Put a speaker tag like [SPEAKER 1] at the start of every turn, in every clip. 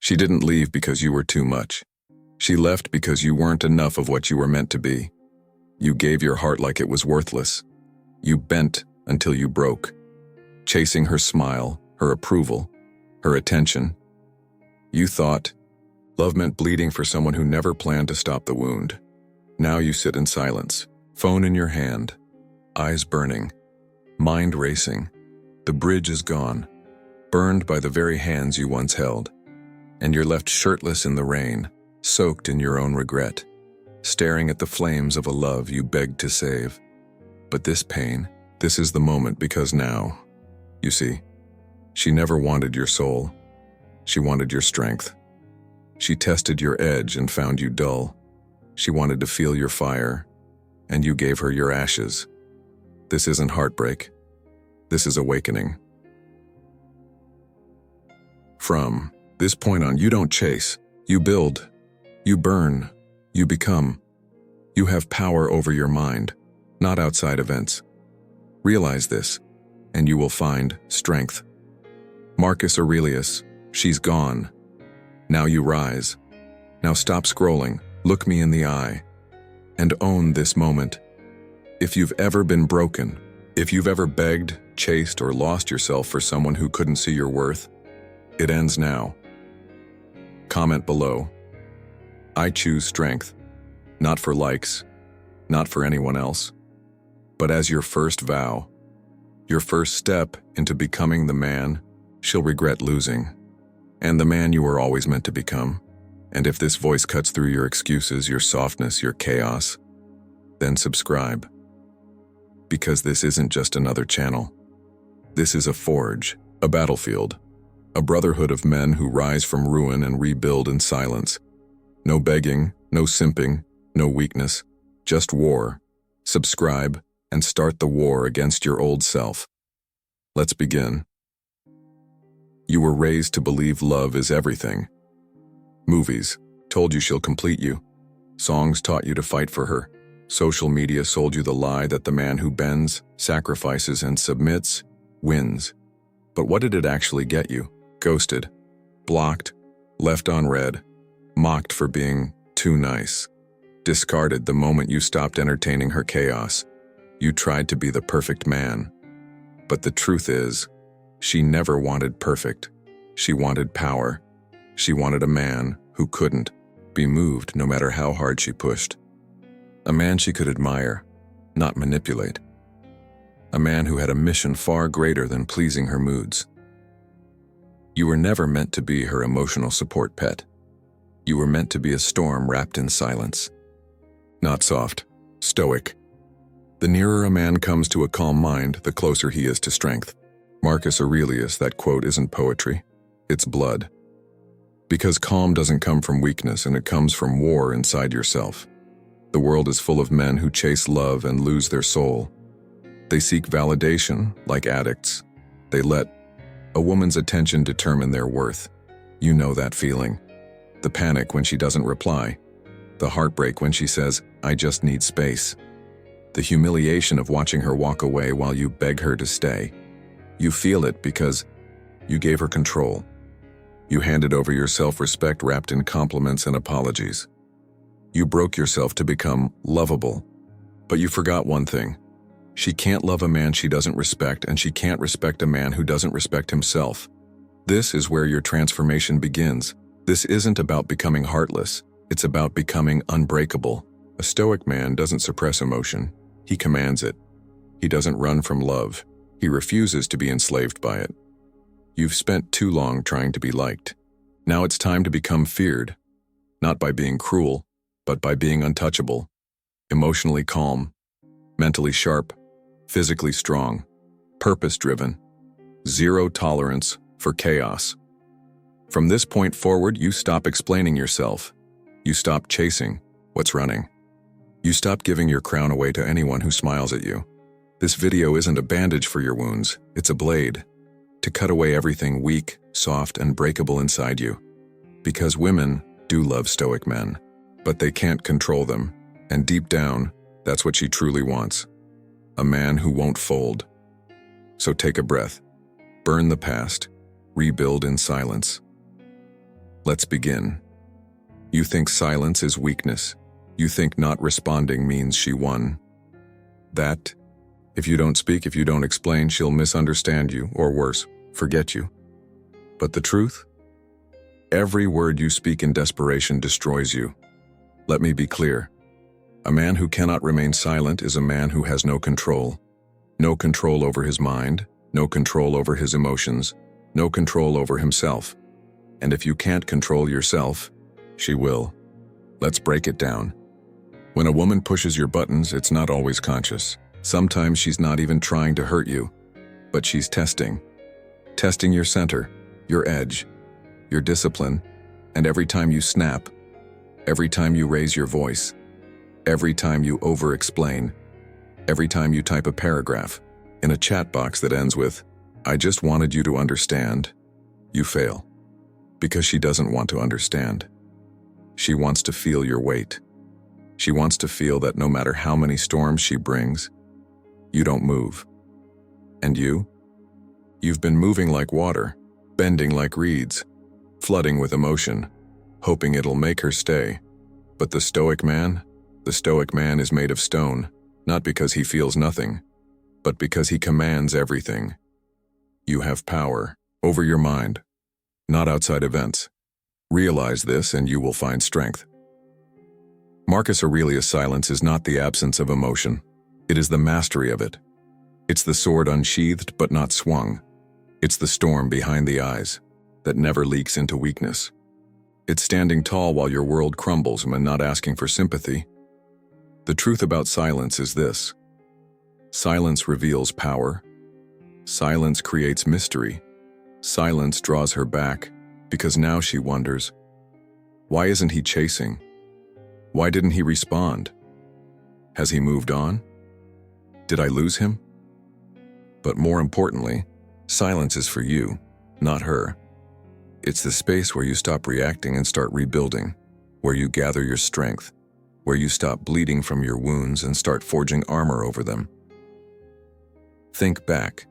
[SPEAKER 1] She didn't leave because you were too much. She left because you weren't enough of what you were meant to be. You gave your heart like it was worthless. You bent until you broke, chasing her smile, her approval, her attention. You thought love meant bleeding for someone who never planned to stop the wound. Now you sit in silence, phone in your hand, eyes burning, mind racing. The bridge is gone, burned by the very hands you once held, and you're left shirtless in the rain, soaked in your own regret, staring at the flames of a love you begged to save. But this pain, this is the moment, because now, you see, she never wanted your soul. She wanted your strength. She tested your edge and found you dull. She wanted to feel your fire, and you gave her your ashes. This isn't heartbreak. This is awakening. From this point on, you don't chase. You build. You burn. You become. You have power over your mind, not outside events. Realize this, and you will find strength. Marcus Aurelius, she's gone. Now you rise. Now stop scrolling, look me in the eye, and own this moment. If you've ever been broken, if you've ever begged, chased, or lost yourself for someone who couldn't see your worth, it ends now. Comment below. I choose strength, not for likes, not for anyone else, but as your first vow, your first step into becoming the man she'll regret losing, and the man you were always meant to become. And if this voice cuts through your excuses, your softness, your chaos, then subscribe. Because this isn't just another channel. This is a forge, a battlefield, a brotherhood of men who rise from ruin and rebuild in silence. No begging, no simping, no weakness, just war. Subscribe and start the war against your old self. Let's begin. You were raised to believe love is everything. Movies told you she'll complete you. Songs taught you to fight for her. Social media sold you the lie that the man who bends, sacrifices, and submits wins. But what did it actually get you? Ghosted, blocked, left unread, mocked for being too nice, discarded the moment you stopped entertaining her chaos. You tried to be the perfect man. But the truth is, she never wanted perfect. She wanted power. She wanted a man who couldn't be moved no matter how hard she pushed. A man she could admire, not manipulate. A man who had a mission far greater than pleasing her moods. You were never meant to be her emotional support pet. You were meant to be a storm wrapped in silence. Not soft, stoic. The nearer a man comes to a calm mind, the closer he is to strength. Marcus Aurelius, that quote isn't poetry, it's blood. Because calm doesn't come from weakness, and it comes from war inside yourself. The world is full of men who chase love and lose their soul. They seek validation, like addicts. They let a woman's attention determine their worth. You know that feeling. The panic when she doesn't reply. The heartbreak when she says, "I just need space." The humiliation of watching her walk away while you beg her to stay. You feel it because you gave her control. You handed over your self-respect wrapped in compliments and apologies. You broke yourself to become lovable. But you forgot one thing. She can't love a man she doesn't respect, and she can't respect a man who doesn't respect himself. This is where your transformation begins. This isn't about becoming heartless. It's about becoming unbreakable. A stoic man doesn't suppress emotion. He commands it. He doesn't run from love. He refuses to be enslaved by it. You've spent too long trying to be liked. Now it's time to become feared, not by being cruel, but by being untouchable, emotionally calm, mentally sharp, physically strong, purpose-driven, zero tolerance for chaos. From this point forward, you stop explaining yourself. You stop chasing what's running. You stop giving your crown away to anyone who smiles at you. This video isn't a bandage for your wounds, it's a blade to cut away everything weak, soft, and breakable inside you. Because women do love stoic men, but they can't control them, and deep down, that's what she truly wants. A man who won't fold. So take a breath, burn the past, rebuild in silence. Let's begin. You think silence is weakness. You think not responding means she won. That, if you don't speak, if you don't explain, she'll misunderstand you, or worse, forget you. But the truth? Every word you speak in desperation destroys you. Let me be clear. A man who cannot remain silent is a man who has no control. No control over his mind, no control over his emotions, no control over himself. And if you can't control yourself, she will. Let's break it down. When a woman pushes your buttons, it's not always conscious. Sometimes she's not even trying to hurt you, but she's testing. Testing your center, your edge, your discipline, and every time you snap, every time you raise your voice, every time you over-explain, every time you type a paragraph in a chat box that ends with, "I just wanted you to understand," you fail. Because she doesn't want to understand. She wants to feel your weight. She wants to feel that no matter how many storms she brings, you don't move. And you've been moving like water, bending like reeds, flooding with emotion, hoping it'll make her stay. But the Stoic man is made of stone, not because he feels nothing, but because he commands everything. You have power over your mind, not outside events. Realize this and you will find strength. Marcus Aurelius' silence is not the absence of emotion. It is the mastery of it. It's the sword unsheathed but not swung. It's the storm behind the eyes that never leaks into weakness. It's standing tall while your world crumbles and not asking for sympathy. The truth about silence is this. Silence reveals power. Silence creates mystery. Silence draws her back because now she wonders, why isn't he chasing? Why didn't he respond? Has he moved on? Did I lose him? But more importantly, silence is for you, not her. It's the space where you stop reacting and start rebuilding, where you gather your strength, where you stop bleeding from your wounds and start forging armor over them. Think back.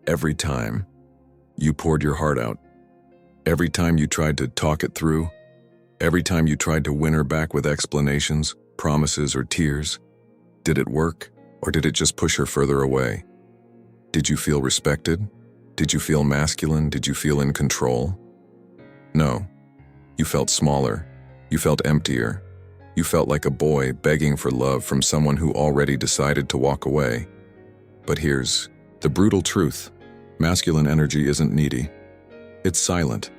[SPEAKER 1] Every time you poured your heart out, every time you tried to talk it through, every time you tried to win her back with explanations, promises, or tears, did it work, or did it just push her further away? Did you feel respected? Did you feel masculine? Did you feel in control? No. You felt smaller. You felt emptier. You felt like a boy begging for love from someone who already decided to walk away. But here's the brutal truth. Masculine energy isn't needy. It's silent.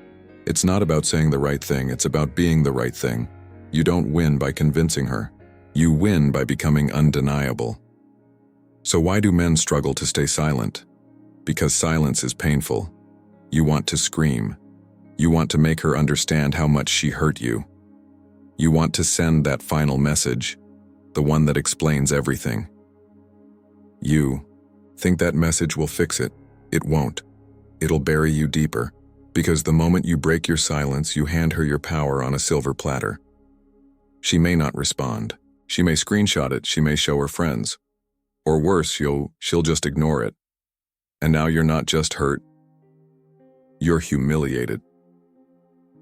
[SPEAKER 1] It's not about saying the right thing, it's about being the right thing. You don't win by convincing her. You win by becoming undeniable. So why do men struggle to stay silent? Because silence is painful. You want to scream. You want to make her understand how much she hurt you. You want to send that final message, the one that explains everything. You think that message will fix it. It won't. It'll bury you deeper. Because the moment you break your silence, you hand her your power on a silver platter. She may not respond. She may screenshot it. She may show her friends. Or worse, she'll just ignore it. And now you're not just hurt. You're humiliated.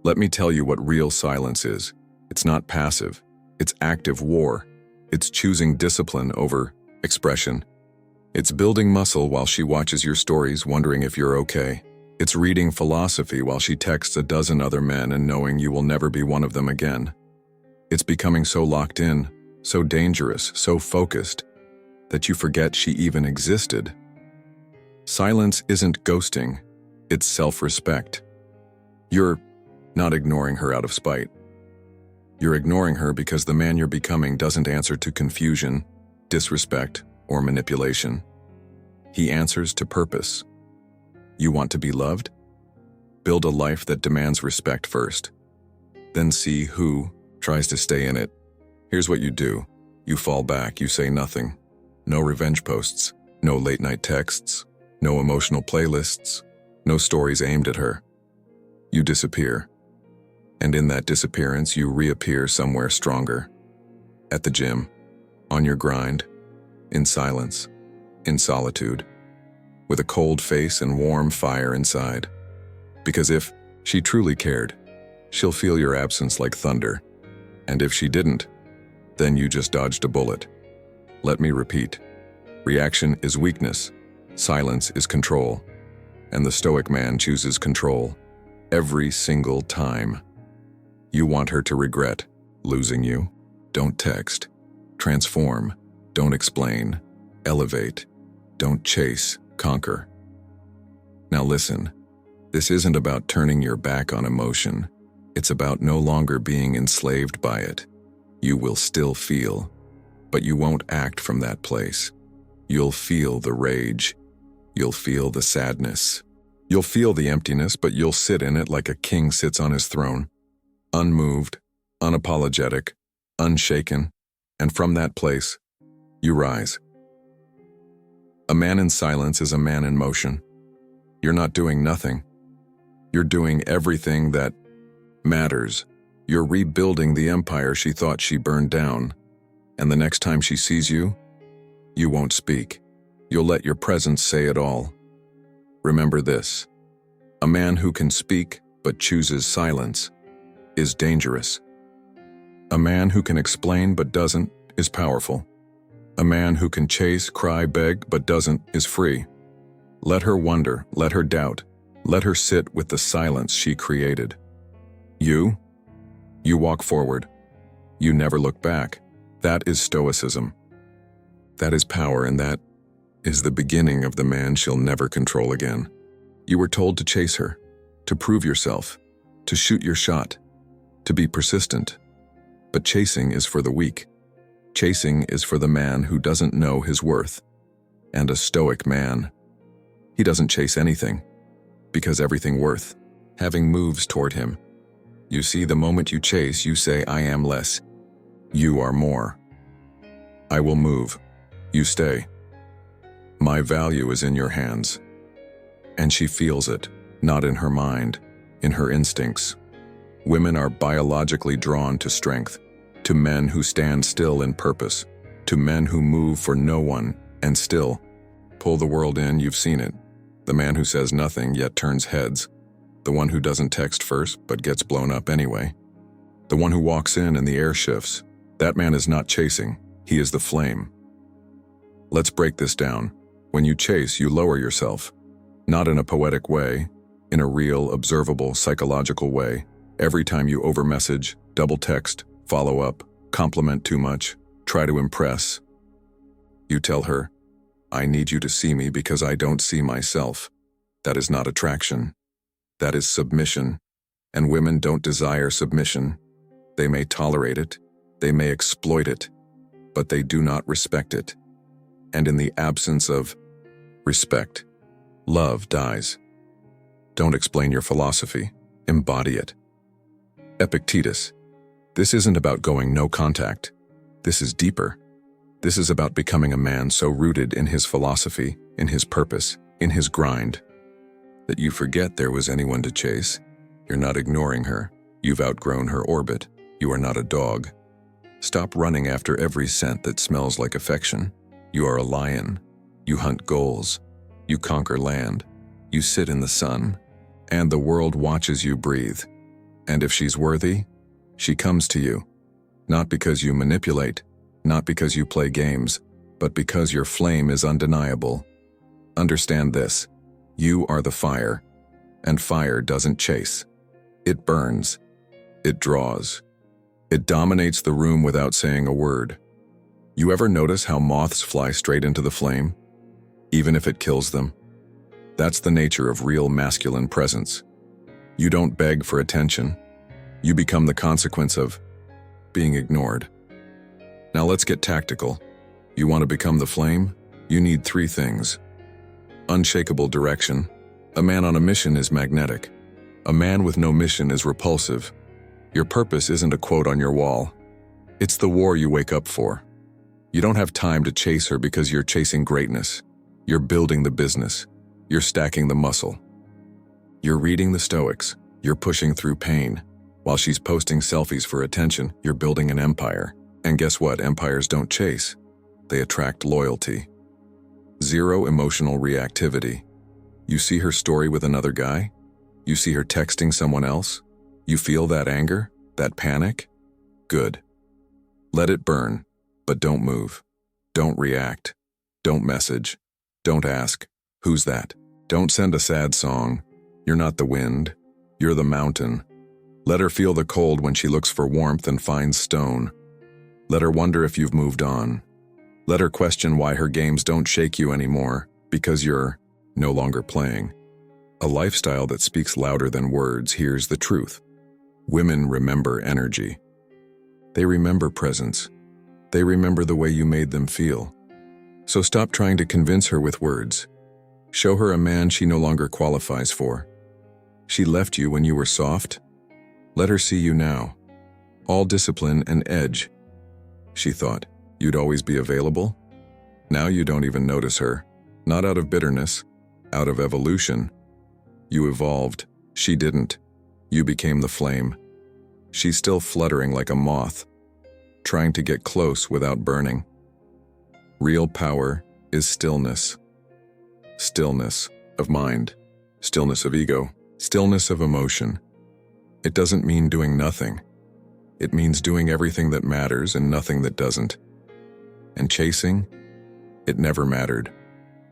[SPEAKER 1] Let me tell you what real silence is. It's not passive. It's active war. It's choosing discipline over expression. It's building muscle while she watches your stories, wondering if you're okay. It's reading philosophy while she texts a dozen other men and knowing you will never be one of them again. It's becoming so locked in, so dangerous, so focused, that you forget she even existed. Silence isn't ghosting, it's self-respect. You're not ignoring her out of spite. You're ignoring her because the man you're becoming doesn't answer to confusion, disrespect, or manipulation. He answers to purpose. You want to be loved? Build a life that demands respect first. Then see who tries to stay in it. Here's what you do. You fall back, you say nothing. No revenge posts, no late-night texts, no emotional playlists, no stories aimed at her. You disappear. And in that disappearance, you reappear somewhere stronger. At the gym, on your grind, in silence, in solitude, with a cold face and warm fire inside. Because if she truly cared, she'll feel your absence like thunder. And if she didn't, then you just dodged a bullet. Let me repeat. Reaction is weakness. Silence is control. And the Stoic man chooses control every single time. You want her to regret losing you? Don't text. Transform. Don't explain. Elevate. Don't chase. Conquer. Now listen, this isn't about turning your back on emotion. It's about no longer being enslaved by it. You will still feel, but you won't act from that place. You'll feel the rage. You'll feel the sadness. You'll feel the emptiness, but you'll sit in it like a king sits on his throne, unmoved, unapologetic, unshaken, and from that place, you rise. A man in silence is a man in motion. You're not doing nothing. You're doing everything that matters. You're rebuilding the empire she thought she burned down. And the next time she sees you, you won't speak. You'll let your presence say it all. Remember this. A man who can speak but chooses silence is dangerous. A man who can explain but doesn't is powerful. A man who can chase, cry, beg but doesn't is free. Let her wonder, let her doubt, let her sit with the silence she created. You walk forward. You never look back. That is stoicism. That is power, and that is the beginning of the man she'll never control again. You were told to chase her, to prove yourself, to shoot your shot, to be persistent. But chasing is for the weak. Chasing is for the man who doesn't know his worth. And a stoic man, he doesn't chase anything, because everything worth having moves toward him. You see, the moment you chase, you say, I am less. You are more. I will move. You stay. My value is in your hands. And she feels it, not in her mind, in her instincts. Women are biologically drawn to strength, to men who stand still in purpose, to men who move for no one and still pull the world in. You've seen it. The man who says nothing yet turns heads. The one who doesn't text first but gets blown up anyway. The one who walks in and the air shifts. That man is not chasing. He is the flame. Let's break this down. When you chase, you lower yourself. Not in a poetic way, in a real, observable, psychological way. Every time you overmessage, double text, follow up, compliment too much, try to impress, you tell her, I need you to see me because I don't see myself. That is not attraction. That is submission. And women don't desire submission. They may tolerate it, they may exploit it, but they do not respect it. And in the absence of respect, love dies. Don't explain your philosophy, embody it. Epictetus, this isn't about going no contact. This is deeper. This is about becoming a man so rooted in his philosophy, in his purpose, in his grind, that you forget there was anyone to chase. You're not ignoring her. You've outgrown her orbit. You are not a dog. Stop running after every scent that smells like affection. You are a lion. You hunt goals. You conquer land. You sit in the sun. And the world watches you breathe. And if she's worthy, she comes to you. Not because you manipulate, not because you play games, but because your flame is undeniable. Understand this. You are the fire, and fire doesn't chase. It burns. It draws. It dominates the room without saying a word. You ever notice how moths fly straight into the flame, even if it kills them? That's the nature of real masculine presence. You don't beg for attention. You become the consequence of being ignored. Now let's get tactical. You want to become the flame? You need 3 things. Unshakable direction. A man on a mission is magnetic. A man with no mission is repulsive. Your purpose isn't a quote on your wall. It's the war you wake up for. You don't have time to chase her because you're chasing greatness. You're building the business. You're stacking the muscle. You're reading the Stoics. You're pushing through pain. While she's posting selfies for attention, you're building an empire. And guess what? Empires don't chase. They attract loyalty. 0 emotional reactivity. You see her story with another guy? You see her texting someone else? You feel that anger? That panic? Good. Let it burn, but don't move. Don't react. Don't message. Don't ask, "Who's that?" Don't send a sad song. You're not the wind. You're the mountain. Let her feel the cold when she looks for warmth and finds stone. Let her wonder if you've moved on. Let her question why her games don't shake you anymore, because you're no longer playing. A lifestyle that speaks louder than words hears the truth. Women remember energy. They remember presence. They remember the way you made them feel. So stop trying to convince her with words. Show her a man she no longer qualifies for. She left you when you were soft. Let her see you now. All discipline and edge. She thought you'd always be available. Now you don't even notice her. Not out of bitterness, out of evolution. You evolved. She didn't. You became the flame. She's still fluttering like a moth, trying to get close without burning. Real power is stillness. Stillness of mind, stillness of ego, stillness of emotion. It doesn't mean doing nothing. It means doing everything that matters and nothing that doesn't. And chasing? It never mattered.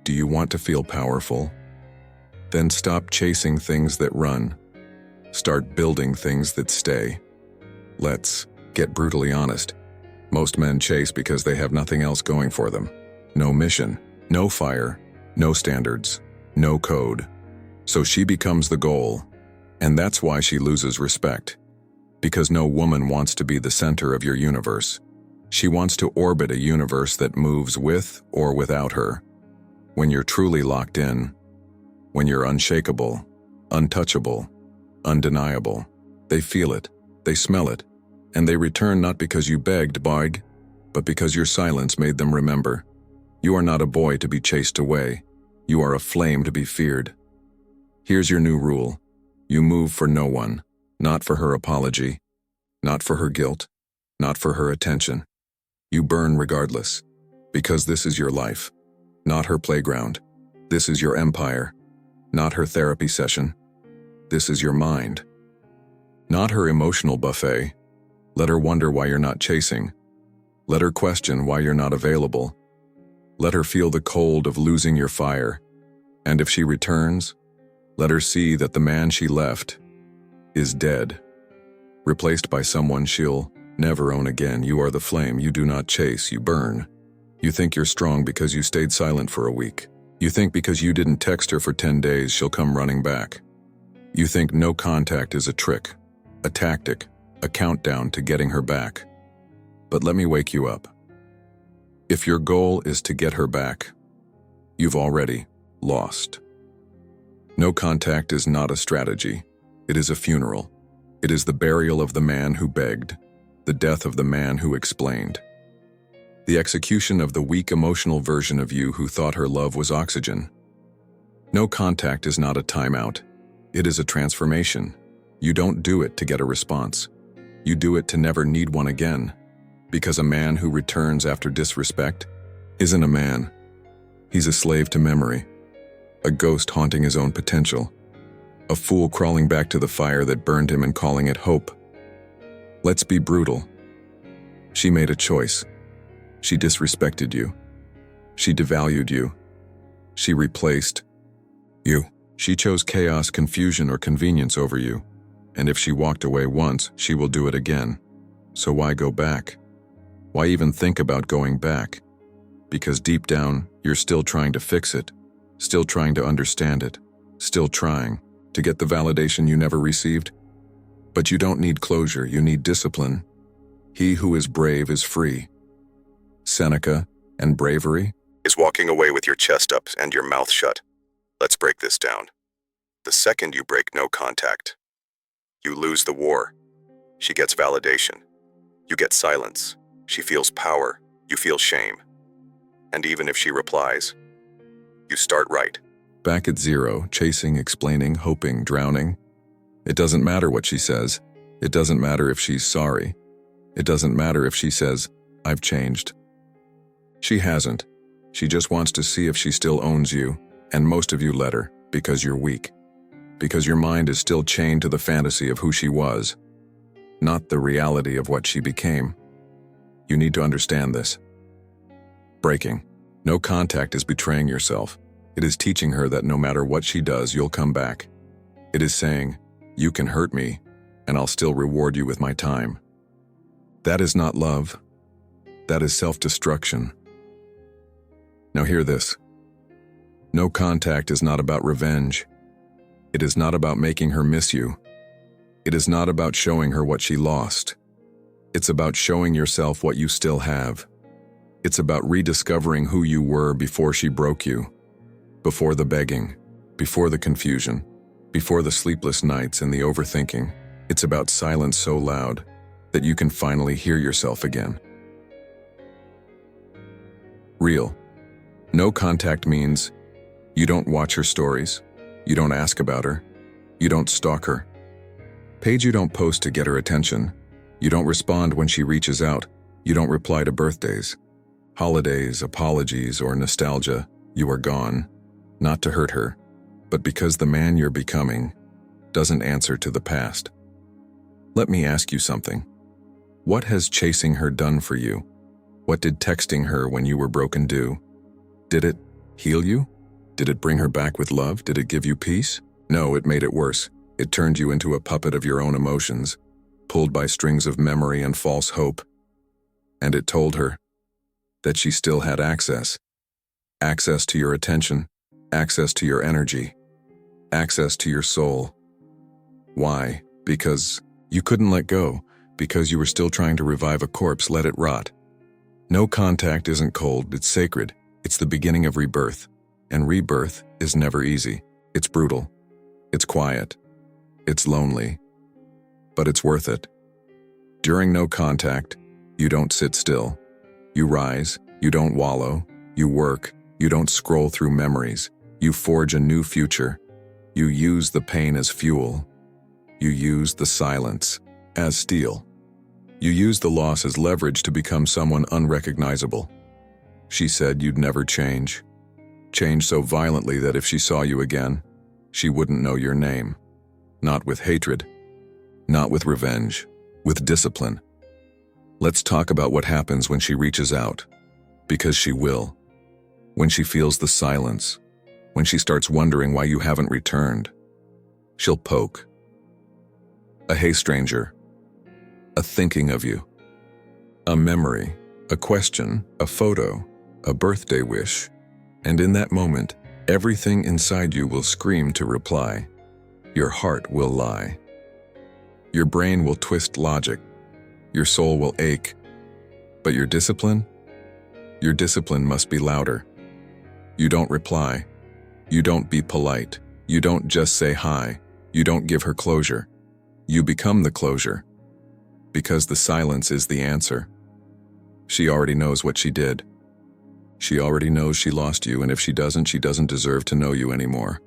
[SPEAKER 1] Do you want to feel powerful? Then stop chasing things that run. Start building things that stay. Let's get brutally honest. Most men chase because they have nothing else going for them. No mission, no fire, no standards, no code. So she becomes the goal. And that's why she loses respect. Because no woman wants to be the center of your universe. She wants to orbit a universe that moves with or without her. When you're truly locked in, when you're unshakable, untouchable, undeniable, they feel it, they smell it, and they return not because you begged, but because your silence made them remember. You are not a boy to be chased away. You are a flame to be feared. Here's your new rule. You move for no one, not for her apology, not for her guilt, not for her attention. You burn regardless, because this is your life, not her playground. This is your empire, not her therapy session. This is your mind, not her emotional buffet. Let her wonder why you're not chasing. Let her question why you're not available. Let her feel the cold of losing your fire. And if she returns, let her see that the man she left is dead, replaced by someone she'll never own again. You are the flame. You do not chase, you burn. You think you're strong because you stayed silent for a week. You think because you didn't text her for 10 days, she'll come running back. You think no contact is a trick, a tactic, a countdown to getting her back. But let me wake you up. If your goal is to get her back, you've already lost. No contact is not a strategy. It is a funeral. It is the burial of the man who begged, the death of the man who explained. The execution of the weak emotional version of you who thought her love was oxygen. No contact is not a timeout. It is a transformation. You don't do it to get a response. You do it to never need one again. Because a man who returns after disrespect isn't a man. He's a slave to memory. A ghost haunting his own potential. A fool crawling back to the fire that burned him and calling it hope. Let's be brutal. She made a choice. She disrespected you. She devalued you. She replaced you. She chose chaos, confusion, or convenience over you. And if she walked away once, she will do it again. So why go back? Why even think about going back? Because deep down, you're still trying to fix it, still trying to understand it, still trying to get the validation you never received. But you don't need closure, you need discipline. He who is brave is free. Seneca, and bravery
[SPEAKER 2] is walking away with your chest up and your mouth shut. Let's break this down. The second you break no contact, you lose the war. She gets validation. You get silence. She feels power. You feel shame. And even if she replies, you start right.
[SPEAKER 1] Back at zero, chasing, explaining, hoping, drowning. It doesn't matter what she says. It doesn't matter if she's sorry. It doesn't matter if she says, "I've changed." She hasn't. She just wants to see if she still owns you, and most of you let her because you're weak. because your mind is still chained to the fantasy of who she was, not the reality of what she became. You need to understand this. Breaking. No contact is betraying yourself. It is teaching her that no matter what she does, you'll come back. It is saying, you can hurt me, and I'll still reward you with my time. That is not love. That is self-destruction. Now hear this. No contact is not about revenge. It is not about making her miss you. It is not about showing her what she lost. It's about showing yourself what you still have. It's about rediscovering who you were before she broke you. Before the begging, before the confusion, before the sleepless nights and the overthinking. It's about silence so loud that you can finally hear yourself again. Real. No contact means you don't watch her stories, you don't ask about her, you don't stalk her. Page you don't post to get her attention, you don't respond when she reaches out, you don't reply to birthdays, holidays, apologies, or nostalgia. You are gone, not to hurt her, but because the man you're becoming doesn't answer to the past. Let me ask you something. What has chasing her done for you? What did texting her when you were broken do? Did it heal you? Did it bring her back with love? Did it give you peace? No, it made it worse. It turned you into a puppet of your own emotions, pulled by strings of memory and false hope. And it told her that she still had access. Access to your attention, access to your energy, access to your soul. Why? Because you couldn't let go, because you were still trying to revive a corpse, let it rot. No contact isn't cold, it's sacred. It's the beginning of rebirth. And rebirth is never easy. It's brutal. It's quiet. It's lonely. But it's worth it. During no contact, you don't sit still. You rise, you don't wallow, you work, you don't scroll through memories. You forge a new future. You use the pain as fuel. You use the silence as steel. You use the loss as leverage to become someone unrecognizable. She said you'd never change. Change so violently that if she saw you again, she wouldn't know your name. Not with hatred, not with revenge, with discipline. Let's talk about what happens when she reaches out, because she will. When she feels the silence, when she starts wondering why you haven't returned, she'll poke. A hey stranger, a thinking of you, a memory, a question, a photo, a birthday wish, and in that moment, everything inside you will scream to reply. Your heart will lie. Your brain will twist logic. Your soul will ache. But your discipline must be louder. You don't reply. You don't be polite. You don't just say hi. You don't give her closure. You become the closure. Because the silence is the answer. She already knows what she did. She already knows she lost you, and if she doesn't deserve to know you anymore.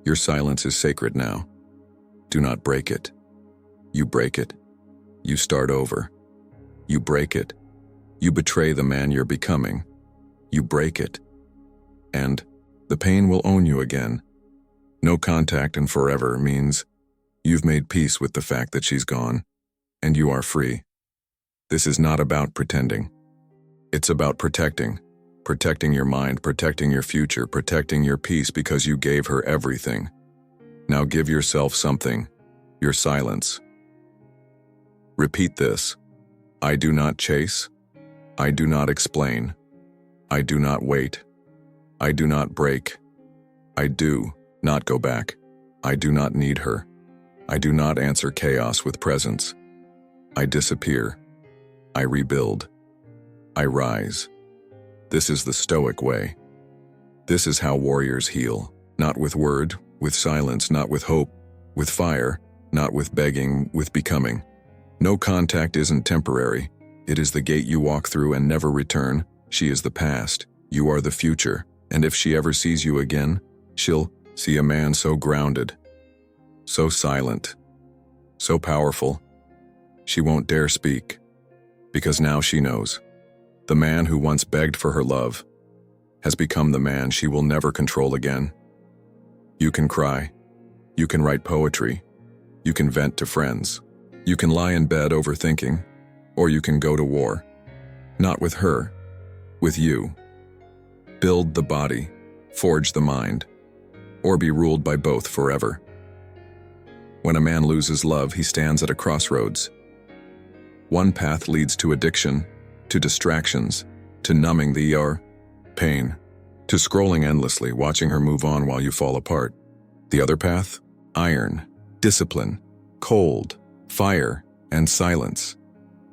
[SPEAKER 1] Your silence is sacred now. Do not break it. You break it. You start over. You break it. You betray the man you're becoming. You break it. And the pain will own you again. No contact and forever means you've made peace with the fact that she's gone, and you are free. This is not about pretending. It's about protecting. Protecting your mind, protecting your future, protecting your peace because you gave her everything. Now give yourself something, your silence. Repeat this. I do not chase. I do not explain. I do not wait. I do not break. I do not go back. I do not need her. I do not answer chaos with presence. I disappear. I rebuild. I rise. This is the Stoic way. This is how warriors heal, not with word, with silence, not with hope, with fire, not with begging, with becoming. No contact isn't temporary. It is the gate you walk through and never return. She is the past. You are the future. And if she ever sees you again, she'll see a man so grounded, so silent, so powerful. She won't dare speak, because now she knows. The man who once begged for her love has become the man she will never control again. You can cry. You can write poetry. You can vent to friends. You can lie in bed overthinking, or you can go to war. Not with her, with you. Build the body, forge the mind, or be ruled by both forever. When a man loses love, he stands at a crossroads. One path leads to addiction, to distractions, to numbing the pain, to scrolling endlessly, watching her move on while you fall apart. The other path? Iron, discipline, cold, fire, and silence.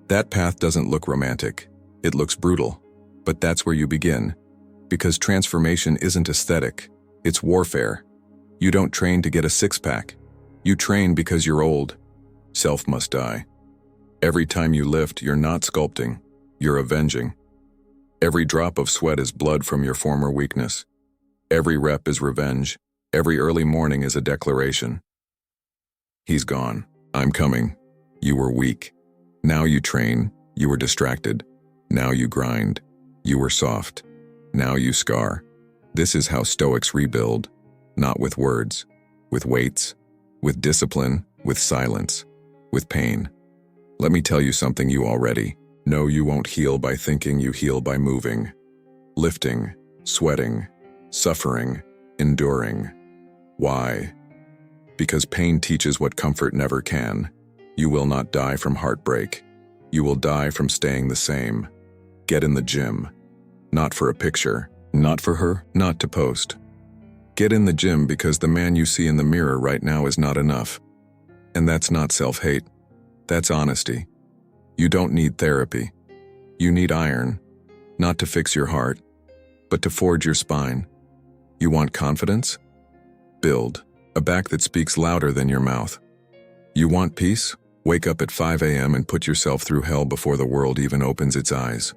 [SPEAKER 1] That path doesn't look romantic. It looks brutal. But that's where you begin. Because transformation isn't aesthetic. It's warfare. You don't train to get a six-pack. You train because you're old. Self must die. Every time you lift, you're not sculpting. You're avenging. Every drop of sweat is blood from your former weakness. Every rep is revenge. Every early morning is a declaration. He's gone. I'm coming. You were weak. Now you train. You were distracted. Now you grind. You were soft. Now you scar. This is how Stoics rebuild. Not with words. With weights. With discipline. With silence. With pain. Let me tell you something you already know. You won't heal by thinking. You heal by moving. Lifting. Sweating. Suffering. Enduring. Why? Because pain teaches what comfort never can. You will not die from heartbreak. You will die from staying the same. Get in the gym. Not for a picture. Not for her. Not to post. Get in the gym because the man you see in the mirror right now is not enough. And that's not self-hate. That's honesty. You don't need therapy. You need iron. Not to fix your heart, but to forge your spine. You want confidence? Build a back that speaks louder than your mouth. You want peace? Wake up at 5 a.m. and put yourself through hell before the world even opens its eyes.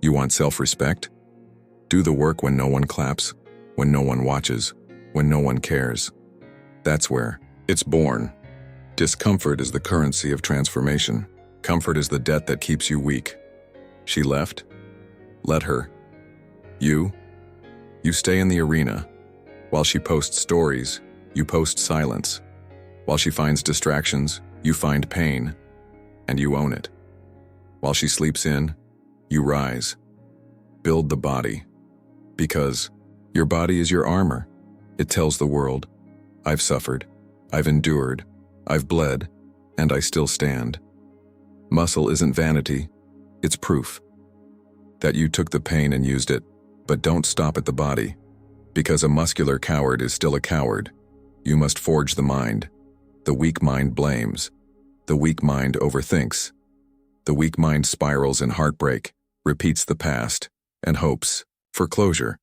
[SPEAKER 1] You want self-respect? Do the work when no one claps, when no one watches, when no one cares. That's where it's born. Discomfort is the currency of transformation. Comfort is the debt that keeps you weak. She left? Let her. You stay in the arena. While she posts stories, you post silence. While she finds distractions, you find pain, and you own it. While she sleeps in, you rise. Build the body. Because your body is your armor. It tells the world, I've suffered, I've endured, I've bled, and I still stand. Muscle isn't vanity, it's proof that you took the pain and used it. But don't stop at the body. Because a muscular coward is still a coward. You must forge the mind. The weak mind blames. The weak mind overthinks. The weak mind spirals in heartbreak, repeats the past, and hopes for closure.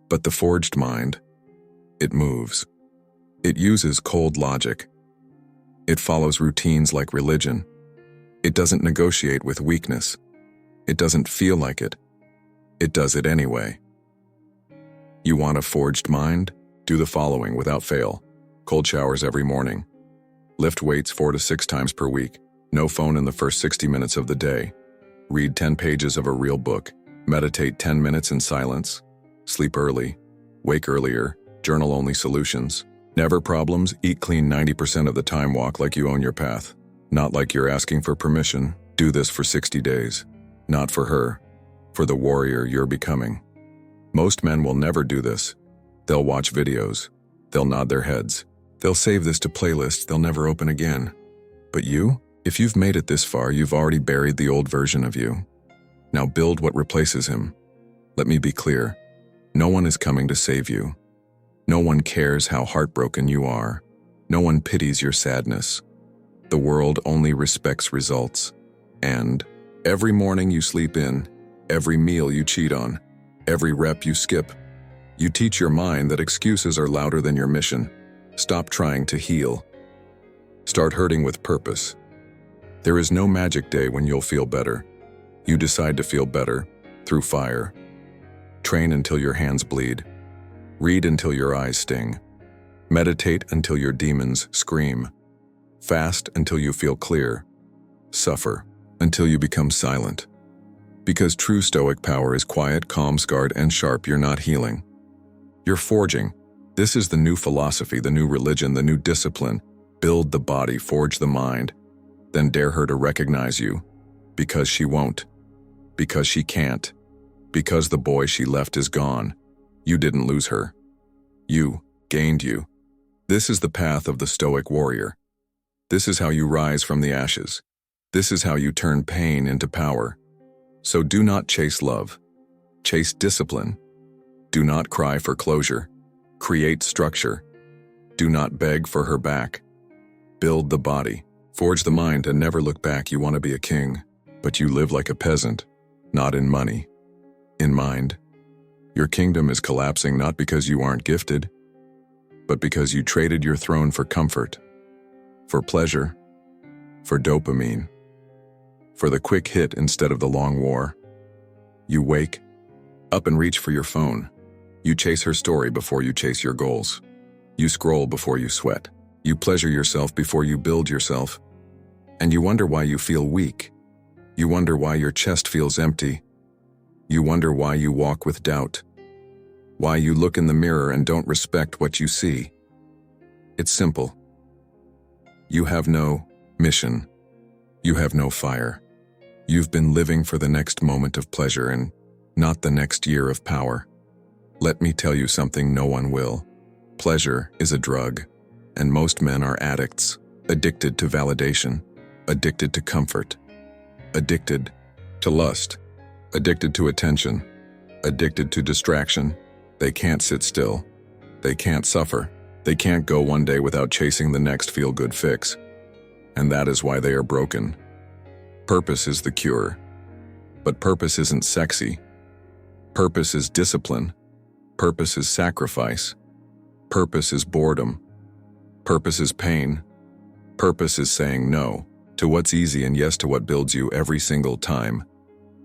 [SPEAKER 1] But the forged mind, it moves. It uses cold logic. It follows routines like religion. It doesn't negotiate with weakness. It doesn't feel like it. It does it anyway. You want a forged mind? Do the following without fail. Cold showers every morning. Lift weights 4 to 6 times per week. No phone in the first 60 minutes of the day. Read 10 pages of a real book. Meditate 10 minutes in silence. Sleep early. Wake earlier. Journal only solutions. Never problems. Eat clean 90% of the time. Walk like you own your path. Not like you're asking for permission. Do this for 60 days. Not for her. For the warrior you're becoming. Most men will never do this. They'll watch videos. They'll nod their heads. They'll save this to playlists they'll never open again. But you? If you've made it this far, you've already buried the old version of you. Now build what replaces him. Let me be clear. No one is coming to save you. No one cares how heartbroken you are. No one pities your sadness. The world only respects results. And every morning you sleep in, every meal you cheat on, every rep you skip, you teach your mind that excuses are louder than your mission. Stop trying to heal. Start hurting with purpose. There is no magic day when you'll feel better. You decide to feel better through fire. Train until your hands bleed. Read until your eyes sting. Meditate until your demons scream. Fast until you feel clear. Suffer until you become silent. Because true Stoic power is quiet, calm, scarred, and sharp. You're not healing. You're forging. This is the new philosophy, the new religion, the new discipline. Build the body, forge the mind, then dare her to recognize you. Because she won't. Because she can't. Because the boy she left is gone. You didn't lose her. You gained you. This is the path of the Stoic warrior. This is how you rise from the ashes. This is how you turn pain into power. So do not chase love. Chase discipline. Do not cry for closure. Create structure. Do not beg for her back. Build the body. Forge the mind and never look back. You want to be a king, but you live like a peasant, not in money, in mind. Your kingdom is collapsing not because you aren't gifted, but because you traded your throne for comfort, for pleasure, for dopamine, for the quick hit instead of the long war. You wake up and reach for your phone. You chase her story before you chase your goals. You scroll before you sweat. You pleasure yourself before you build yourself. And you wonder why you feel weak. You wonder why your chest feels empty. You wonder why you walk with doubt. Why you look in the mirror and don't respect what you see. It's simple. You have no mission. You have no fire. You've been living for the next moment of pleasure and not the next year of power. Let me tell you something no one will. Pleasure is a drug, and most men are addicts, addicted to validation, addicted to comfort, addicted to lust, addicted to attention, addicted to distraction. They can't sit still. They can't suffer. They can't go one day without chasing the next feel-good fix. And that is why they are broken. Purpose is the cure. But purpose isn't sexy. Purpose is discipline. Purpose is sacrifice. Purpose is boredom. Purpose is pain. Purpose is saying no to what's easy and yes to what builds you every single time.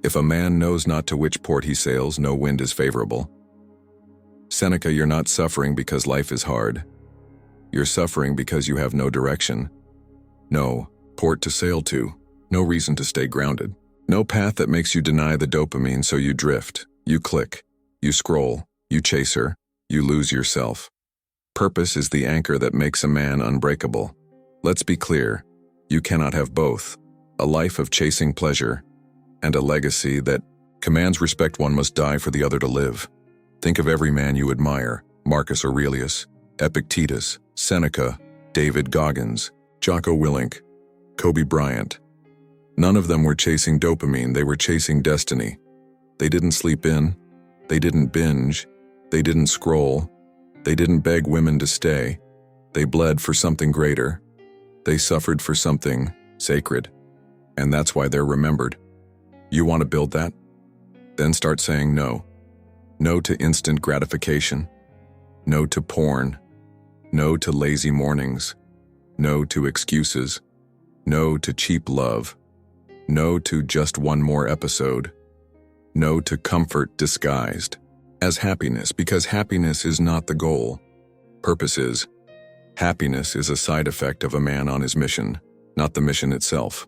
[SPEAKER 1] If a man knows not to which port he sails, no wind is favorable. Seneca, you're not suffering because life is hard. You're suffering because you have no direction. No port to sail to. No reason to stay grounded. No path that makes you deny the dopamine so you drift. You click. You scroll. You chase her. You lose yourself. Purpose is the anchor that makes a man unbreakable. Let's be clear. You cannot have both. A life of chasing pleasure and a legacy that commands respect. One must die for the other to live. Think of every man you admire. Marcus Aurelius, Epictetus, Seneca, David Goggins, Jocko Willink, Kobe Bryant. None of them were chasing dopamine, they were chasing destiny. They didn't sleep in, they didn't binge, they didn't scroll, they didn't beg women to stay. They bled for something greater. They suffered for something sacred. And that's why they're remembered. You want to build that? Then start saying no. No to instant gratification. No to porn. No to lazy mornings. No to excuses. No to cheap love. No to just one more episode. No to comfort disguised as happiness, because happiness is not the goal. Purpose is. Happiness is a side effect of a man on his mission, not the mission itself.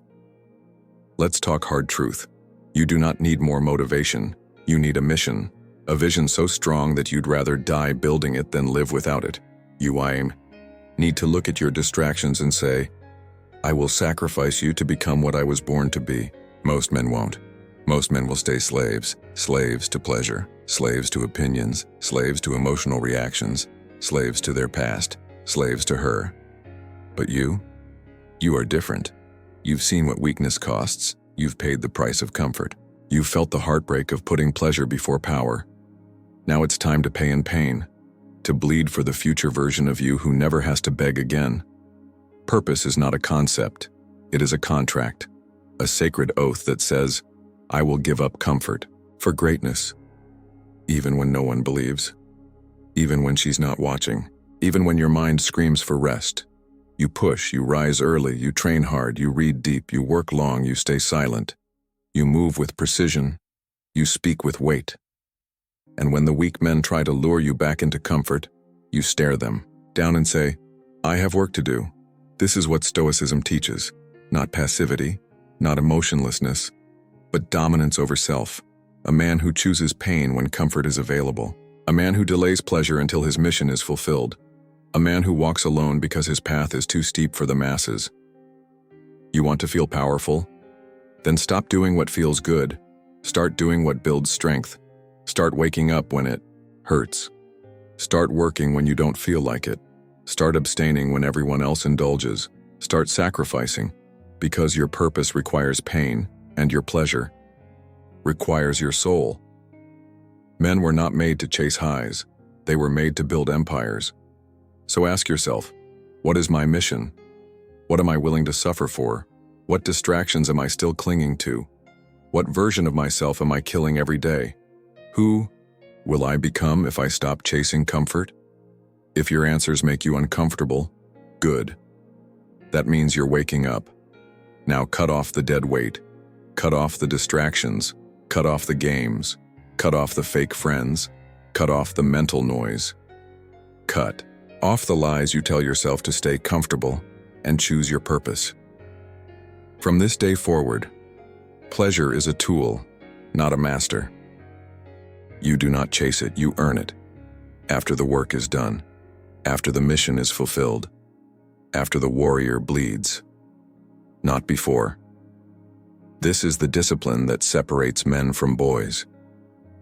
[SPEAKER 1] Let's talk hard truth. You do not need more motivation. You need a mission. A vision so strong that you'd rather die building it than live without it. You need to look at your distractions and say, I will sacrifice you to become what I was born to be. Most men won't. Most men will stay slaves. Slaves to pleasure. Slaves to opinions. Slaves to emotional reactions. Slaves to their past. Slaves to her. But you are different. You've seen what weakness costs. You've paid the price of comfort. You've felt the heartbreak of putting pleasure before power. Now it's time to pay in pain, to bleed for the future version of you who never has to beg again. Purpose is not a concept. It is a contract, a sacred oath that says, I will give up comfort for greatness, even when no one believes, even when she's not watching, even when your mind screams for rest. You push, you rise early, you train hard, you read deep, you work long, you stay silent. You move with precision, you speak with weight. And when the weak men try to lure you back into comfort, you stare them down and say, I have work to do. This is what Stoicism teaches, not passivity, not emotionlessness, but dominance over self, a man who chooses pain when comfort is available, A man who delays pleasure until his mission is fulfilled. A man who walks alone because his path is too steep for the masses. You want to feel powerful? Then stop doing what feels good. Start doing what builds strength. Start waking up when it hurts. Start working when you don't feel like it. Start abstaining when everyone else indulges. Start sacrificing, because your purpose requires pain, and your pleasure requires your soul. Men were not made to chase highs. They were made to build empires. So ask yourself, what is my mission? What am I willing to suffer for? What distractions am I still clinging to? What version of myself am I killing every day? Who will I become if I stop chasing comfort? If your answers make you uncomfortable, good. That means you're waking up. Now cut off the dead weight. Cut off the distractions. Cut off the games. Cut off the fake friends. Cut off the mental noise. Cut off the lies you tell yourself to stay comfortable and choose your purpose. From this day forward, pleasure is a tool, not a master. You do not chase it, you earn it. After the work is done, after the mission is fulfilled, after the warrior bleeds, not before. This is the discipline that separates men from boys.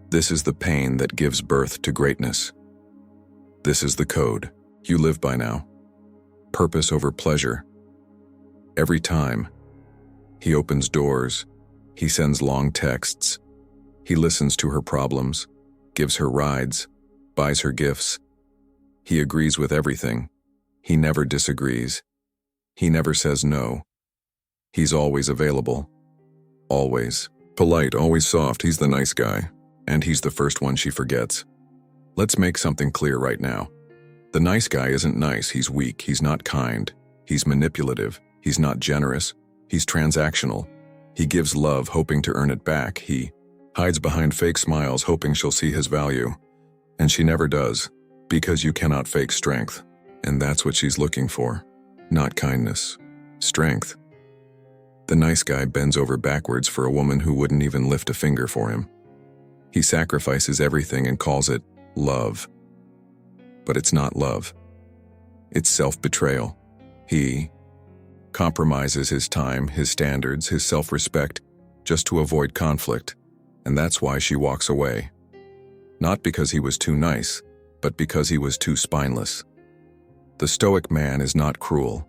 [SPEAKER 1] This is the pain that gives birth to greatness. This is the code you live by now. Purpose over pleasure. Every time, he opens doors, he sends long texts, he listens to her problems, gives her rides, buys her gifts. He agrees with everything. He never disagrees. He never says no. He's always available. Always. Polite, always soft, he's the nice guy. And he's the first one she forgets. Let's make something clear right now. The nice guy isn't nice, he's weak, he's not kind, he's manipulative, he's not generous, he's transactional. He gives love hoping to earn it back. He hides behind fake smiles hoping she'll see his value. And she never does, because you cannot fake strength. And that's what she's looking for. Not kindness. Strength. The nice guy bends over backwards for a woman who wouldn't even lift a finger for him. He sacrifices everything and calls it love. But it's not love. It's self-betrayal. He compromises his time, his standards, his self-respect, just to avoid conflict. And that's why she walks away. Not because he was too nice, but because he was too spineless. The Stoic man is not cruel.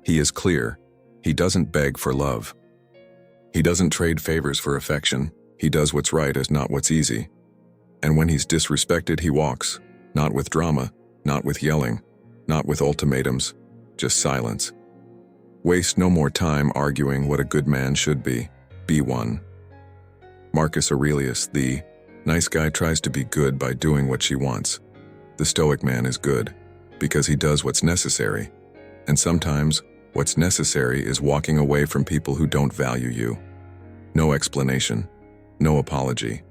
[SPEAKER 1] He is clear. He doesn't beg for love. He doesn't trade favors for affection. He does what's right as not what's easy. And when he's disrespected, he walks. Not with drama, not with yelling, not with ultimatums, just silence. Waste no more time arguing what a good man should be. Be one. Marcus Aurelius, the nice guy, tries to be good by doing what she wants. The Stoic man is good because he does what's necessary. And sometimes, what's necessary is walking away from people who don't value you. No explanation, no apology.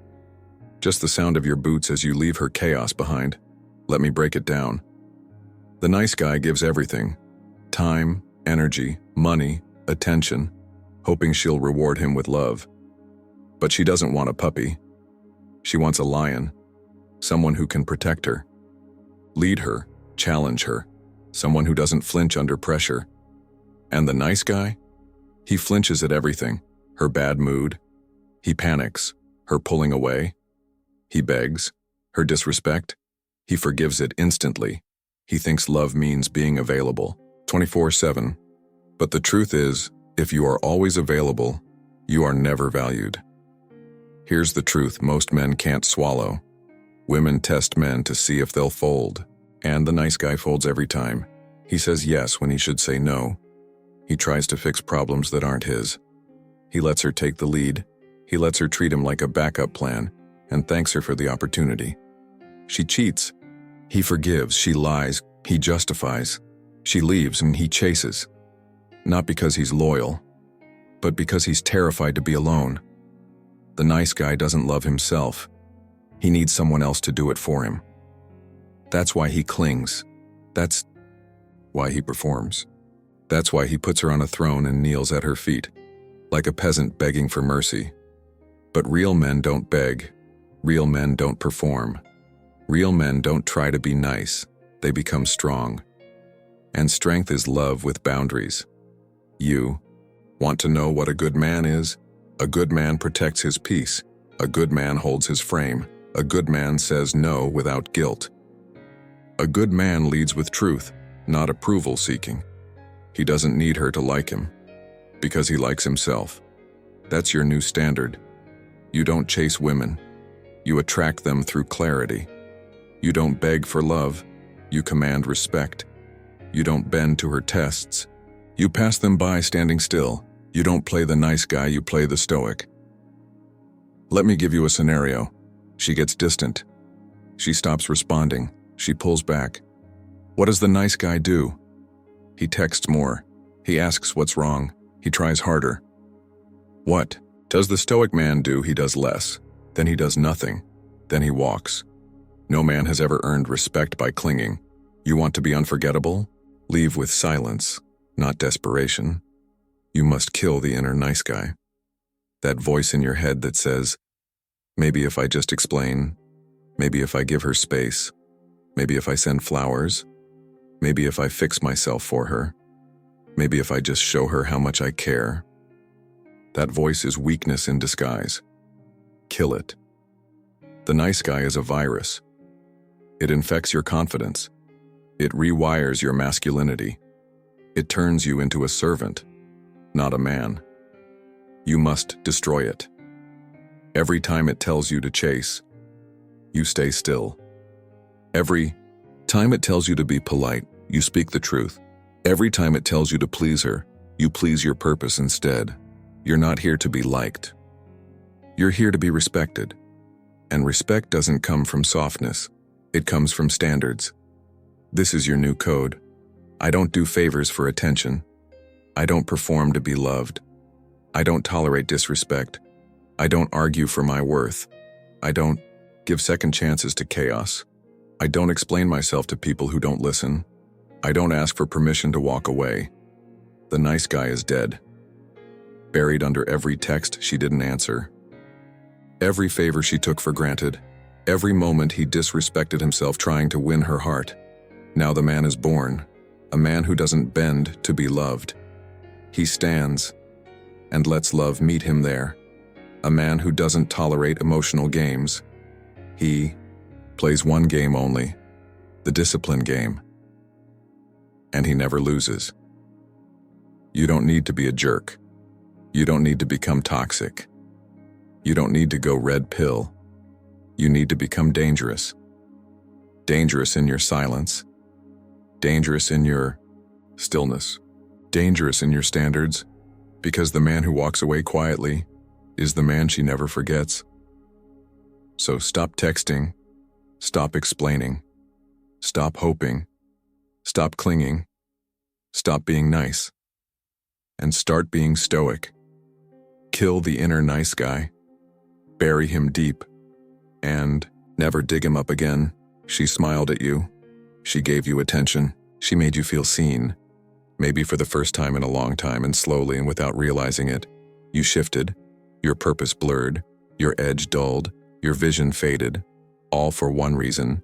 [SPEAKER 1] Just the sound of your boots as you leave her chaos behind. Let me break it down. The nice guy gives everything. Time, energy, money, attention, hoping she'll reward him with love. But she doesn't want a puppy. She wants a lion, someone who can protect her, lead her, challenge her, someone who doesn't flinch under pressure. And the nice guy? He flinches at everything. Her bad mood. He panics. Her pulling away. He begs. Her disrespect. He forgives it instantly. He thinks love means being available, 24/7. But the truth is, if you are always available, you are never valued. Here's the truth most men can't swallow. Women test men to see if they'll fold, and the nice guy folds every time. He says yes when he should say no. He tries to fix problems that aren't his. He lets her take the lead. He lets her treat him like a backup plan, and thanks her for the opportunity. She cheats. He forgives. She lies. He justifies. She leaves and he chases. Not because he's loyal, but because he's terrified to be alone. The nice guy doesn't love himself. He needs someone else to do it for him. That's why he clings. That's why he performs. That's why he puts her on a throne and kneels at her feet, like a peasant begging for mercy. But real men don't beg. Real men don't perform. Real men don't try to be nice, they become strong. And strength is love with boundaries. You want to know what a good man is? A good man protects his peace. A good man holds his frame. A good man says no without guilt. A good man leads with truth, not approval seeking. He doesn't need her to like him, because he likes himself. That's your new standard. You don't chase women. You attract them through clarity. You don't beg for love. You command respect. You don't bend to her tests. You pass them by standing still. You don't play the nice guy, you play the stoic. Let me give you a scenario. She gets distant. She stops responding. She pulls back. What does the nice guy do? He texts more. He asks what's wrong. He tries harder. What does the stoic man do? He does less. Then he does nothing. Then he walks. No man has ever earned respect by clinging. You want to be unforgettable? Leave with silence, not desperation. You must kill the inner nice guy. That voice in your head that says, maybe if I just explain, maybe if I give her space, maybe if I send flowers, maybe if I fix myself for her, maybe if I just show her how much I care. That voice is weakness in disguise. Kill it. The nice guy is a virus. It infects your confidence. It rewires your masculinity. It turns you into a servant, not a man. You must destroy it. Every time it tells you to chase, you stay still. Every time it tells you to be polite, you speak the truth. Every time it tells you to please her, you please your purpose instead. You're not here to be liked. You're here to be respected. And respect doesn't come from softness. It comes from standards. This is your new code. I don't do favors for attention. I don't perform to be loved. I don't tolerate disrespect. I don't argue for my worth. I don't give second chances to chaos. I don't explain myself to people who don't listen. I don't ask for permission to walk away. The nice guy is dead. Buried under every text she didn't answer. Every favor she took for granted. Every moment he disrespected himself trying to win her heart. Now the man is born, a man who doesn't bend to be loved. He stands and lets love meet him there. A man who doesn't tolerate emotional games. He plays one game only, the discipline game. And he never loses. You don't need to be a jerk. You don't need to become toxic. You don't need to go red pill. You need to become dangerous. Dangerous in your silence. Dangerous in your stillness. Dangerous in your standards. Because the man who walks away quietly is the man she never forgets. So stop texting. Stop explaining. Stop hoping. Stop clinging. Stop being nice. And start being stoic. Kill the inner nice guy. Bury him deep. And never dig him up again. She smiled at you. She gave you attention. She made you feel seen. Maybe for the first time in a long time, and slowly and without realizing it, you shifted. Your purpose blurred. Your edge dulled. Your vision faded. All for one reason.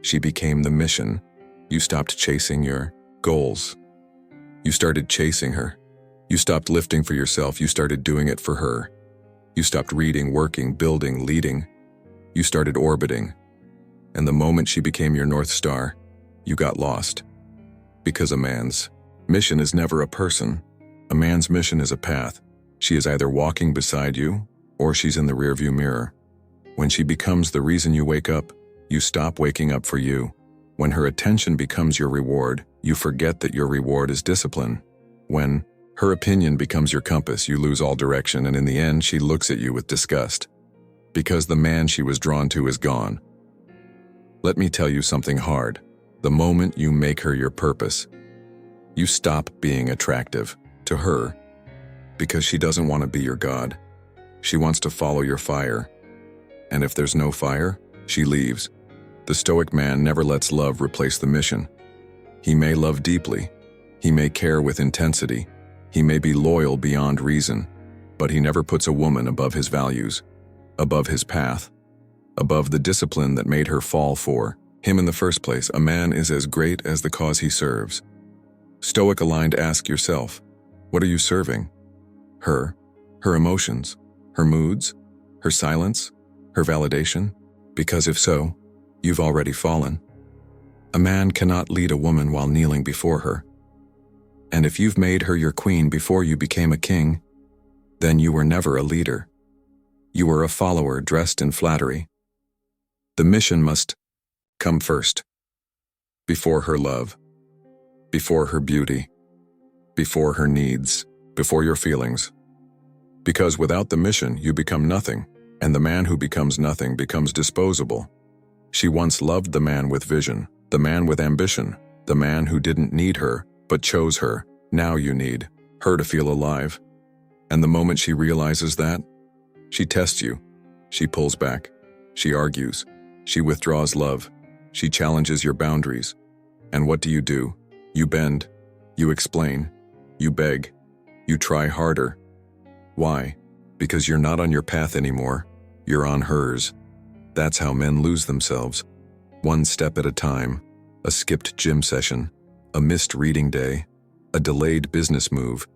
[SPEAKER 1] She became the mission. You stopped chasing your goals. You started chasing her. You stopped lifting for yourself. You started doing it for her. You stopped reading, working, building, leading. You started orbiting. And the moment she became your North Star, you got lost. Because a man's mission is never a person. A man's mission is a path. She is either walking beside you, or she's in the rearview mirror. When she becomes the reason you wake up, you stop waking up for you. When her attention becomes your reward, you forget that your reward is discipline. When her opinion becomes your compass, you lose all direction, and in the end, she looks at you with disgust. Because the man she was drawn to is gone. Let me tell you something hard. The moment you make her your purpose, you stop being attractive to her, because she doesn't want to be your god. She wants to follow your fire. And if there's no fire, she leaves. The stoic man never lets love replace the mission. He may love deeply. He may care with intensity. He may be loyal beyond reason. But he never puts a woman above his values, above his path. above the discipline that made her fall for him in the first place. A man is as great as the cause he serves. Stoic aligned, ask yourself, what are you serving? Her emotions, her moods, her silence, her validation? Because if so, you've already fallen. A man cannot lead a woman while kneeling before her. And if you've made her your queen before you became a king, then you were never a leader. You were a follower dressed in flattery. The mission must come first, before her love, before her beauty, before her needs, before your feelings. Because without the mission, you become nothing, and the man who becomes nothing becomes disposable. She once loved the man with vision, the man with ambition, the man who didn't need her, but chose her. Now you need her to feel alive. And the moment she realizes that, she tests you. She pulls back. She argues. She withdraws love. She challenges your boundaries. And what do? You bend. You explain. You beg. You try harder. Why? Because you're not on your path anymore. You're on hers. That's how men lose themselves. One step at a time. A skipped gym session. A missed reading day. A delayed business move.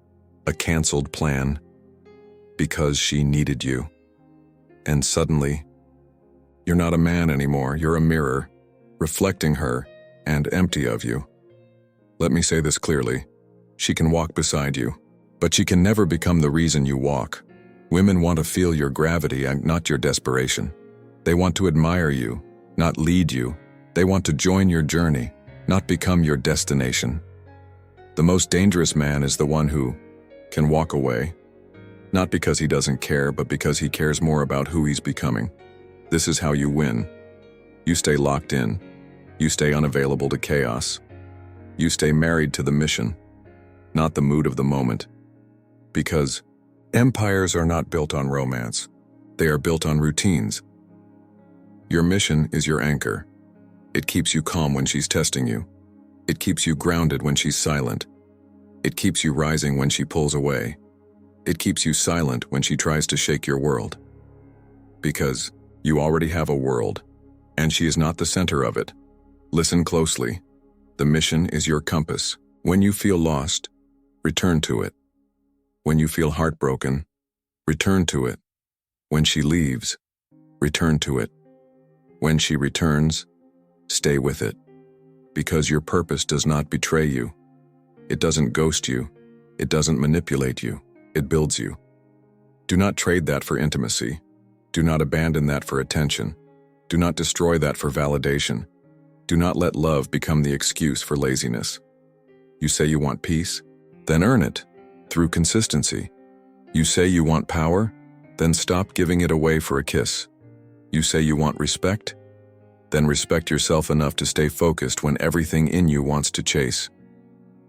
[SPEAKER 1] A canceled plan. Because she needed you. And suddenly, you're not a man anymore. You're a mirror, reflecting her and empty of you. Let me say this clearly. She can walk beside you, but she can never become the reason you walk. Women want to feel your gravity and not your desperation. They want to admire you, not lead you. They want to join your journey, not become your destination. The most dangerous man is the one who can walk away, not because he doesn't care, but because he cares more about who he's becoming. This is how you win. You stay locked in. You stay unavailable to chaos. You stay married to the mission, not the mood of the moment. Because empires are not built on romance. They are built on routines. Your mission is your anchor. It keeps you calm when she's testing you. It keeps you grounded when she's silent. It keeps you rising when she pulls away. It keeps you silent when she tries to shake your world. Because you already have a world, and she is not the center of it. Listen closely. The mission is your compass. When you feel lost, return to it. When you feel heartbroken, return to it. When she leaves, return to it. When she returns, stay with it. Because your purpose does not betray you. It doesn't ghost you. It doesn't manipulate you. It builds you. Do not trade that for intimacy. Do not abandon that for attention. Do not destroy that for validation. Do not let love become the excuse for laziness. You say you want peace? Then earn it through consistency. You say you want power? Then stop giving it away for a kiss. You say you want respect? Then respect yourself enough to stay focused when everything in you wants to chase.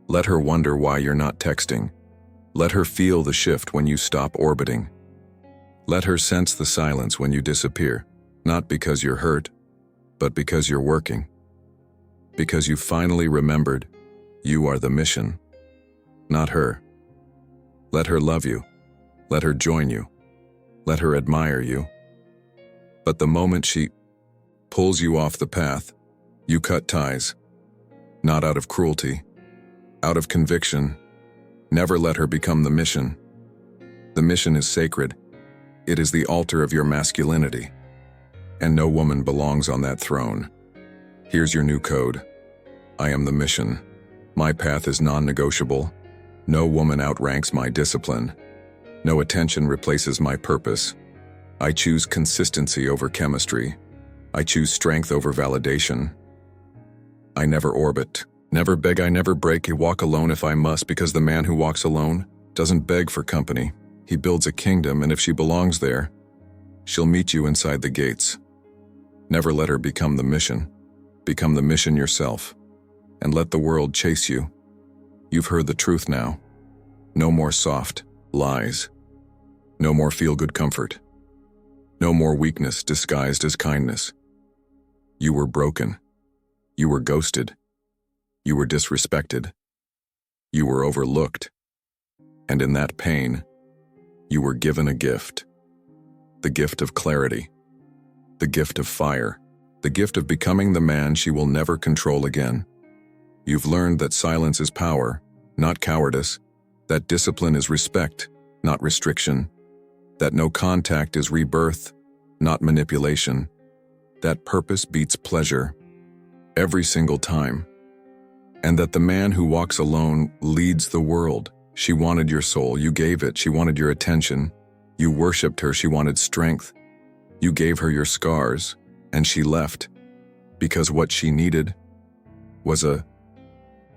[SPEAKER 1] Let her wonder why you're not texting. Let her feel the shift when you stop orbiting. Let her sense the silence when you disappear, not because you're hurt, but because you're working. Because you finally remembered, you are the mission, not her. Let her love you. Let her join you. Let her admire you. But the moment she pulls you off the path, you cut ties. Not out of cruelty, out of conviction. Never let her become the mission. The mission is sacred. It is the altar of your masculinity. And no woman belongs on that throne. Here's your new code. I am the mission. My path is non-negotiable. No woman outranks my discipline. No attention replaces my purpose. I choose consistency over chemistry. I choose strength over validation. I never orbit, never beg, I never break. I walk alone if I must, because the man who walks alone doesn't beg for company. He builds a kingdom, and if she belongs there, she'll meet you inside the gates. Never let her become the mission. Become the mission yourself, and let the world chase you. You've heard the truth now. No more soft lies. No more feel-good comfort. No more weakness disguised as kindness. You were broken. You were ghosted. You were disrespected. You were overlooked. And in that pain, you were given a gift. The gift of clarity. the gift of fire, the gift of becoming the man she will never control again. You've learned that silence is power, not cowardice, that discipline is respect, not restriction, that no contact is rebirth, not manipulation, that purpose beats pleasure, every single time, and that the man who walks alone leads the world. She wanted your soul, you gave it. She wanted your attention, you worshipped her. She wanted strength, you gave her your scars, and she left, because what she needed was a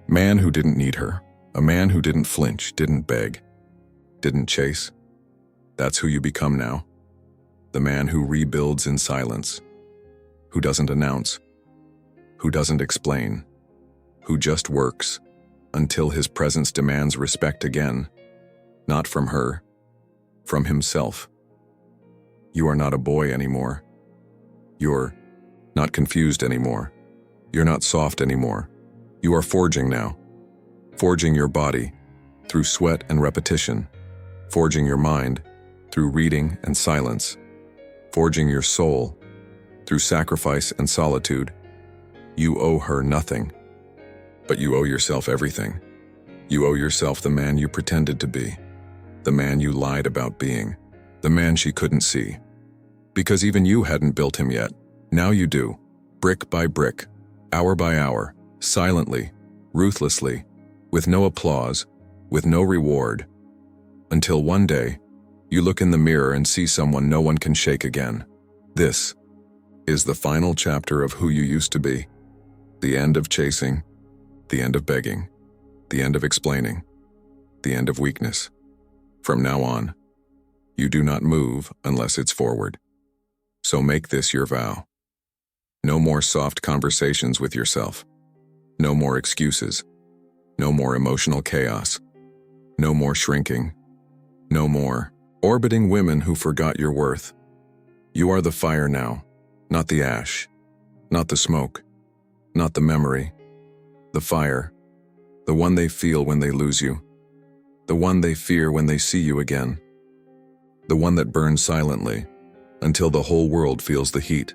[SPEAKER 1] man who didn't need her, a man who didn't flinch, didn't beg, didn't chase. That's who you become now, the man who rebuilds in silence, who doesn't announce, who doesn't explain, who just works until his presence demands respect again, not from her, from himself. You are not a boy anymore. You're not confused anymore. You're not soft anymore. You are forging now, forging your body through sweat and repetition, forging your mind through reading and silence, forging your soul through sacrifice and solitude. You owe her nothing, but you owe yourself everything. You owe yourself the man you pretended to be, the man you lied about being, the man she couldn't see. Because even you hadn't built him yet. Now you do, brick by brick, hour by hour, silently, ruthlessly, with no applause, with no reward, until one day, you look in the mirror and see someone no one can shake again. This is the final chapter of who you used to be. The end of chasing, the end of begging, the end of explaining, the end of weakness. From now on, you do not move unless it's forward. So make this your vow. No more soft conversations with yourself. No more excuses. No more emotional chaos. No more shrinking. No more orbiting women who forgot your worth. You are the fire now, not the ash, not the smoke, not the memory. The fire, the one they feel when they lose you, the one they fear when they see you again, the one that burns silently until the whole world feels the heat.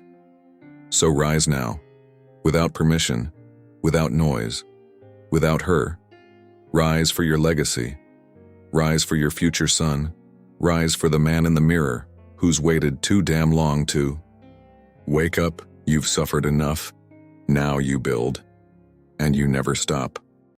[SPEAKER 1] So rise now, without permission, without noise, without her. Rise for your legacy. Rise for your future son. Rise for the man in the mirror who's waited too damn long to wake up. You've suffered enough. Now you build, and you never stop.